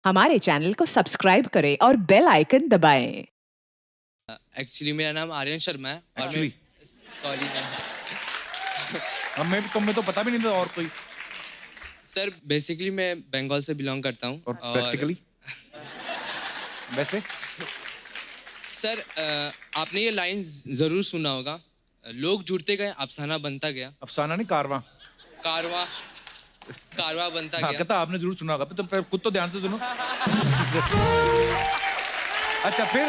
हमारे चैनल को सब्सक्राइब करें और बेल आइकन दबाएं। एक्चुअली मेरा नाम आर्यन शर्मा है और Actually? सॉरी हमें तुम्हें तो पता भी नहीं था और कोई। सर बेसिकली मैं बंगाल से बिलोंग करता हूँ और प्रैक्टिकली वैसे सर आपने ये लाइन ज़रूर सुना होगा, लोग जुड़ते गए अफसाना बनता गया, अफसाना नहीं कारवां। कारवा कारवा बनता हाँ गया। कहता आपने जरूर सुना होगा, तो खुद तो ध्यान से सुनो। अच्छा फिर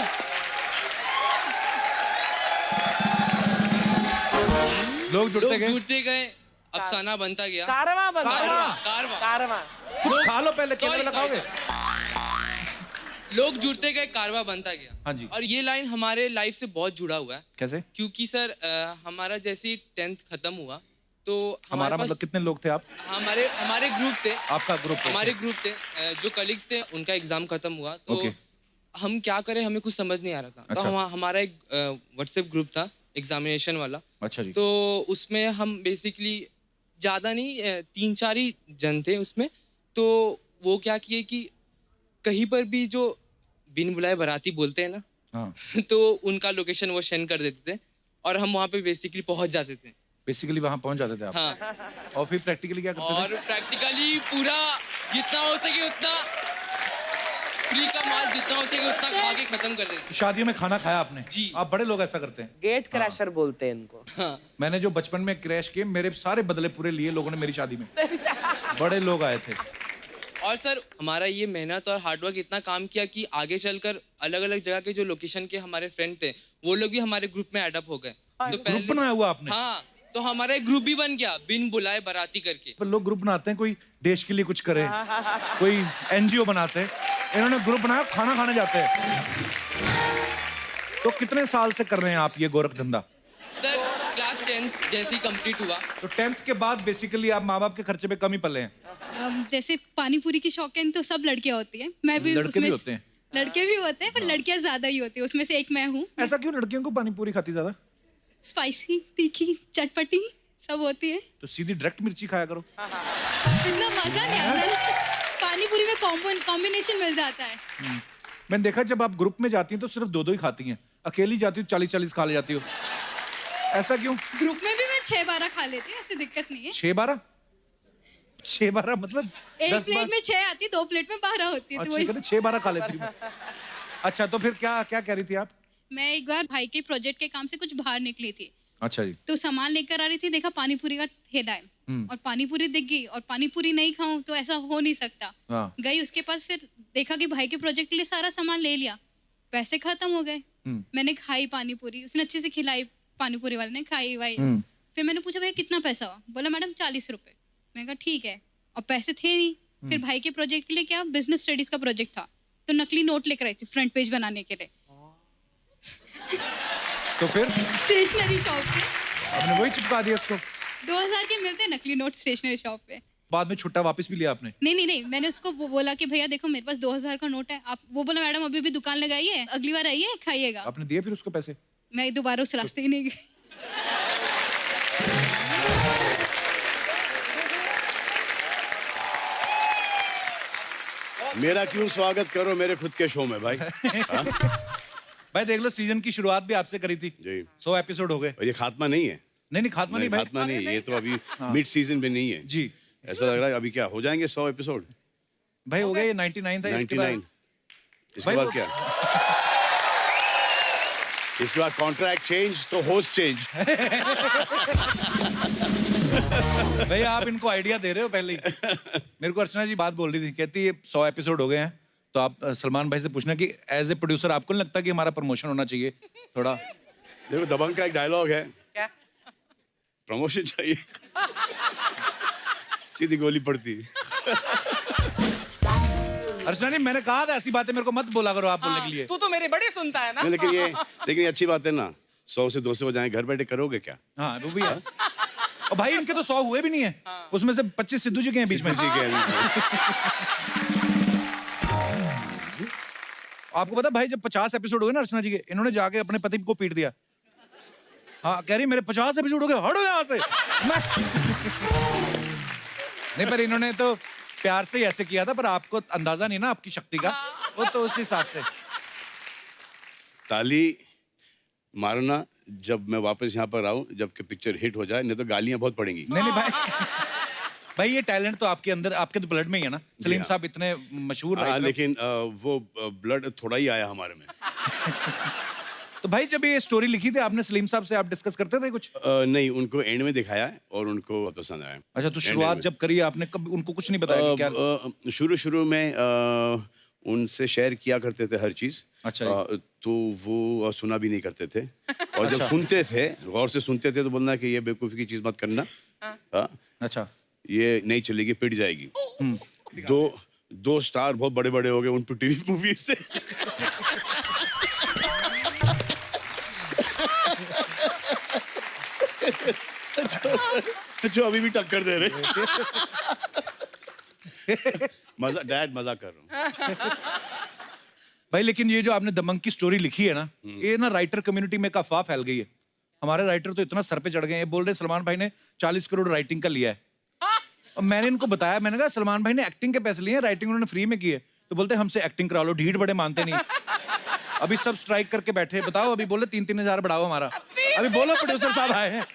लोग जुड़ते गए, अफसाना बनता गया। कारवां बनता कारवां। है। कारवा कारवां। कुछ खा लो पहले, Sorry, केले लगाओगे? लोग जुड़ते गए कारवा बनता गया। हाँ जी। और ये लाइन हमारे लाइफ से बहुत जुड़ा हुआ है, कैसे? क्योंकि सर हमारा जैसे 10th खत्म हुआ तो हमारा मतलब कितने लोग थे आप? हमारे ग्रुप थे, आपका ग्रुप? हमारे ग्रुप थे, जो कलीग्स थे उनका एग्जाम खत्म हुआ तो Okay. हम क्या करें हमें कुछ समझ नहीं आ रहा था। अच्छा। तो हमारा एक व्हाट्सएप ग्रुप था एग्जामिनेशन वाला। अच्छा जी। तो उसमें हम बेसिकली ज़्यादा नहीं 3-4 ही जन थे उसमें। तो वो क्या किए कि कहीं पर भी जो बिन बुलाए बाराती बोलते हैं ना, हाँ तो उनका लोकेशन वो सेंड कर देते थे और हम वहाँ पे बेसिकली पहुँच जाते थे। बेसिकली वहां पहुंच जाते थे आप। हाँ, और फिर प्रैक्टिकली क्या करते और प्रैक्टिकली पूरा जितना हो सके उतना फ्री का माल जितना हो सके उतना खा के खत्म कर देते थे? शादियों में खाना खाया आपने? जी। आप बड़े लोग ऐसा करते हैं। गेट क्रैशर बोलते हैं इनको। हाँ। मैंने जो बचपन में क्रैश किए, मेरे सारे बदले पूरे लिए लोगों ने मेरी शादी में। बड़े लोग आए थे। और सर हमारा ये मेहनत और हार्डवर्क इतना काम किया कि आगे चलकर अलग अलग जगह के जो लोकेशन के हमारे फ्रेंड थे वो लोग भी हमारे ग्रुप में एडअप हो गए। तो ग्रुप बनाया हुआ आपने? हाँ, तो हमारा एक ग्रुप भी बन गया बिन बुलाए बाराती करके। पर लोग ग्रुप बनाते हैं, कोई देश के लिए कुछ करे, कोई एनजीओ बनाते हैं, इन्होंने ग्रुप बनाया, खाना खाने जाते हैं। तो कितने साल से कर रहे हैं आप ये गोरख धंधा? सर क्लास 10th जैसे ही कंप्लीट हुआ तो 10th के बाद बेसिकली आप माँ बाप के खर्चे पे कम ही पले हैं। जैसे पानी पूरी की शौकीन तो सब लड़कियां होती हैं, मैं भी लड़के भी उसमें होते हैं? लड़के भी होते हैं पर लड़कियां ज्यादा ही होती है, उसमें से एक मैं हूँ। ऐसा क्यों लड़कियों को पानी पूरी खाती ज्यादा? स्पाइसी, तीखी, चटपटी सब होती है, तो सीधी डायरेक्ट मिर्ची खाया करो। इतना मजा नहीं आता। पानी पूरी में कॉम्बिनेशन मिल जाता है। मैंने देखा जब आप ग्रुप में जाती हैं तो सिर्फ दो ही खाती हैं, अकेली जाती हो 40-40 खा ले जाती हो, ऐसा क्यों? ग्रुप में भी मैं 6-12 खा लेती हूँ, ऐसी दिक्कत नहीं है। 6-12? 6-12 मतलब एक 10 प्लेट में 6 आती, 2 प्लेट में 12 होती है, तो अच्छा कहते 6-12 खा लेती हूँ। अच्छा तो फिर क्या क्या कह रही थी आप? मैं एक बार भाई के प्रोजेक्ट के काम से कुछ बाहर निकली थी, अच्छा जी। तो सामान लेकर आ रही थी, देखा पानी पूरी का ठेला है और पानी पूरी दिख गई और पानी पूरी नहीं खाऊं तो ऐसा हो नहीं सकता। हाँ। गई उसके पास, फिर देखा कि भाई के प्रोजेक्ट के लिए सारा सामान ले लिया, पैसे खत्म हो गए। मैंने खाई पानी पूरी, उसने अच्छे से खिलाई, पानी पूरी वाले ने खाई वाई। फिर मैंने पूछा भाई कितना पैसा हुआ? बोला मैडम 40 रुपए। मैंने कहा ठीक है, और पैसे थे नहीं। फिर भाई के प्रोजेक्ट के लिए क्या बिजनेस स्टडीज का प्रोजेक्ट था, तो नकली नोट लेकर आई थी फ्रंट पेज बनाने के लिए। तो फिर स्टेशनरी शॉप से आपने वही चिपका दिया उसको? 2000 के मिलते हैं नकली नोट स्टेशनरी शॉप पे। बाद में छुट्टा वापस भी लिया आपने? नहीं, मैंने उसको बोला कि भैया देखो मेरे पास 2000 का नोट है। आप वो बोला मैडम अभी भी दुकान लगाई है, अगली बार आइए खाइएगा। आपने दिए फिर उसको पैसे? मैं दोबारा उस रास्ते ही नहीं गई। मेरा क्यों स्वागत करो मेरे खुद के शो में भाई। हाँ? भाई देख लो, सीजन की शुरुआत भी आपसे करी थी जी। 100 एपिसोड हो गए। और ये खात्मा नहीं है? नहीं खात्मा नहीं भाई। खात्मा नहीं, ये तो अभी मिड सीजन में नहीं है जी। ऐसा लग रहा है अभी क्या हो जाएंगे 100 एपिसोड? भाई हो गया, ये 99 था। 99। इसके भाई बाद क्या? इसके बाद कॉन्ट्रैक्ट चेंज तो होस्ट चेंज। भाई आप इनको आइडिया दे रहे हो पहले ही। मेरे को अर्चना जी बात बोल रही थी, कहती है 100 एपिसोड हो गए हैं, तो आप सलमान भाई से पूछना कि एज ए प्रोड्यूसर आपको नहीं लगता कि हमारा प्रमोशन होना चाहिए थोड़ा? देखो दबंग का एक डायलॉग है, क्या? प्रमोशन चाहिए सीधी गोली पड़ती। अर्चना जी मैंने कहा था ऐसी बातें मेरे को मत बोला करो आप बोलने के लिए। तू तो मेरी बड़ी सुनता है ना। नहीं, लेकिन ये अच्छी बात है ना, 100 से 200 बजाएं घर बैठे करोगे क्या? हाँ वो भी है। और भाई इनके तो 100 हुए भी नहीं है, उसमें से 25 सिद्धू जी के हैं बीच में। आपको पता भाई जब 50 एपिसोड हो गए ना अर्चना जी के, इन्होंने जाके अपने पति को पीट दिया। हाँ कह रही मेरे 50 एपिसोड हो गए, हटो यहाँ से। मैं नहीं, पर इन्होंने तो प्यार से ही ऐसे किया था, पर आपको अंदाजा नहीं ना आपकी शक्ति का, वो तो उस हिसाब से। ताली मारना जब मैं वापस यहाँ पर आऊँ, जबकि पिक्चर हिट हो जाए, नहीं तो गालियाँ बहुत पड़ेंगी। नहीं भाई, भाई ये टैलेंट तो आपके अंदर, आपके तो ब्लड में ही है ना। सलीम हाँ। साहब इतने मशहूर writer हैं। लेकिन वो ब्लड थोड़ा ही आया हमारे में। तो भाई जब ये स्टोरी लिखी थी आपने सलीम साहब से, आप डिस्कस करते थे कुछ? नहीं, उनको एंड में दिखाया है और उनको पसंद आया। अच्छा, तो शुरुआत जब करी आपने, कब उनको कुछ नहीं बताया कि क्या? शुरू में उनसे शेयर किया करते थे हर चीज। अच्छा। तो वो सुना भी नहीं करते थे, और जब सुनते थे, गौर से सुनते थे, तो बोलना कि ये बेवकूफ़ी की चीज मत करना। हाँ, अच्छा। ये नहीं चलेगी, पिट जाएगी। दो स्टार बहुत बड़े बड़े हो गए उन टीवी मूवी से। जो अभी भी टक्कर दे रहे। मजा, डैड मजा कर रहा हूँ। भाई लेकिन ये जो आपने दबंग की स्टोरी लिखी है ना, ये ना राइटर कम्युनिटी में एक अफवाह फैल गई है। हमारे राइटर तो इतना सर पे चढ़ गए हैं, बोल रहे सलमान भाई ने 40 करोड़ राइटिंग का लिया है। और मैंने इनको बताया, मैंने कहा सलमान भाई ने एक्टिंग के पैसे लिए हैं, राइटिंग उन्होंने फ्री में की है। तो बोलते हमसे एक्टिंग करा लो, ढीठ बड़े मानते नहीं। अभी सब स्ट्राइक करके बैठे, बताओ अभी बोले 3-3 हजार बढ़ाओ हमारा। अभी बोलो प्रोड्यूसर साहब आए हैं।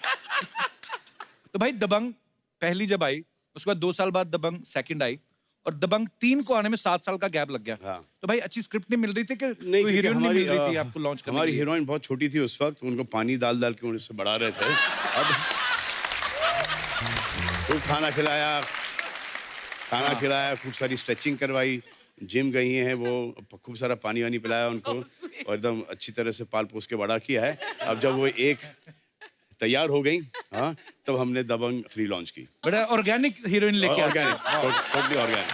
तो भाई दबंग पहली जब आई, उसके बाद 2 साल बाद दबंग सेकंड आई, और दबंग 3 को आने में 7 साल का गैप लग गया। हाँ। तो भाई अच्छी स्क्रिप्ट नहीं मिल रही थी कि नहीं, कोई हीरोइन नहीं मिल रही थी हमारी आपको लॉन्च करने हमारी के लिए? हीरोइन बहुत छोटी थी उस वक्त, उनको पानी डाल डाल के उनसे बढ़ा रहे थे। अब खूब खाना खिलाया, खूब सारी स्ट्रेचिंग करवाई, जिम गई हैं वो, खूब सारा पानी वानी पिलाया उनको, और एकदम अच्छी तरह से पाल पोस के बड़ा किया है। अब जब वो एक तैयार हो गई, हाँ, तब हमने दबंग 3 लॉन्च की। बड़ा ऑर्गेनिक हीरोइन लेके आए। Organic, totally organic.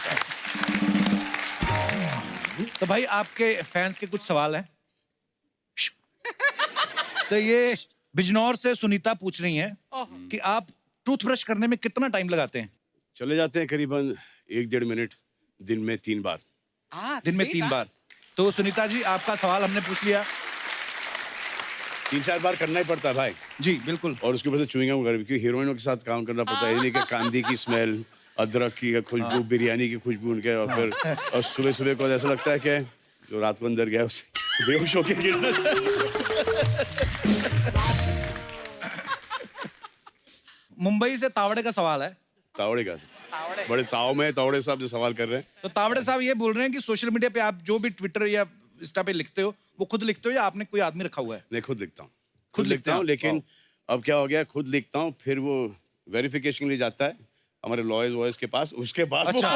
तो भाई आपके फैंस के कुछ सवाल हैं। तो ये बिजनौर से सुनीता पूछ रही हैं कि आप टूथब्रश करने में कितना टाइम लगाते हैं? चले जाते हैं करीबन 1-1.5 मिनट, दिन में 3 बार। दिन में 3 बार। तो सुनीता जी आपका सवाल हमने पूछ लिया। 3-4 बार करना ही पड़ता है भाई। जी बिल्कुल। और उसके ऊपर से च्युइंगम वगैरह, क्योंकि हीरोइनों के साथ काम करना पड़ता है। ये नहीं कि कांदी की स्मेल, अदरक की खुशबू, बिरयानी की खुशबू उनके, और फिर और सुबह को ऐसा लगता है कि जो रात को अंदर गया उसे बेहोश होके गिरना। मुंबई से तावड़े का सवाल है। तावड़े का बड़े ताव में तावड़े साहब जो सवाल कर रहे हैं। तो तावड़े साहब ये बोल रहे हैं कि सोशल मीडिया पे आप जो भी ट्विटर या इंस्टा पे लिखते हो, वो खुद लिखते हो या आपने कोई आदमी रखा हुआ है? नहीं, खुद लिखता हूँ। खुद लिखते हूँ, हैं? लेकिन अब क्या हो गया, खुद लिखता हूँ, फिर वो वेरिफिकेशन के लिए जाता है हमारे लॉयर्स के पास, उसके बाद अच्छा।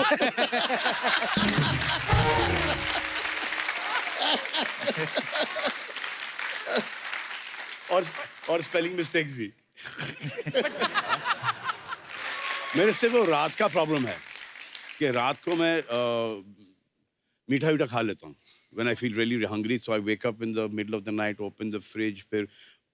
और स्पेलिंग मिस्टेक्स भी। मेरे से वो रात का प्रॉब्लम है कि रात को मैं मीठा वीठा खा लेता हूँ। When I feel really hungry, so I wake up in the middle of the night, open the fridge, फिर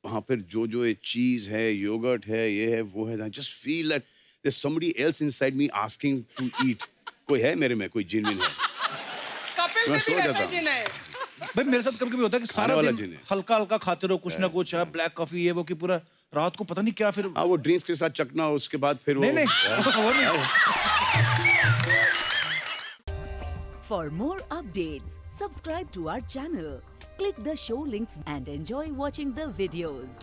वहाँ पर जो ये चीज़ है, योगर्ट है, ये है, वो है, I just feel that there's somebody else inside me asking to eat. कोई है मेरे में, कोई जिन है। कपिल मैं में भी सो वैसा जाता हूँ। जिन है। भाई मेरे साथ कभी-कभी होता है कि सारा वाला दिन जिन है। हल्का हल्का खाते रहो, कुछ ना कुछ है, ब्लैक कॉफी ये वो, कि पूरा रात को पता नहीं क्या फिर। हाँ, वो ड्रिंक्स के साथ चकना, उसके बाद फिर वो नहीं वो नहीं। For more updates, subscribe to our channel, click the show links and enjoy watching the videos.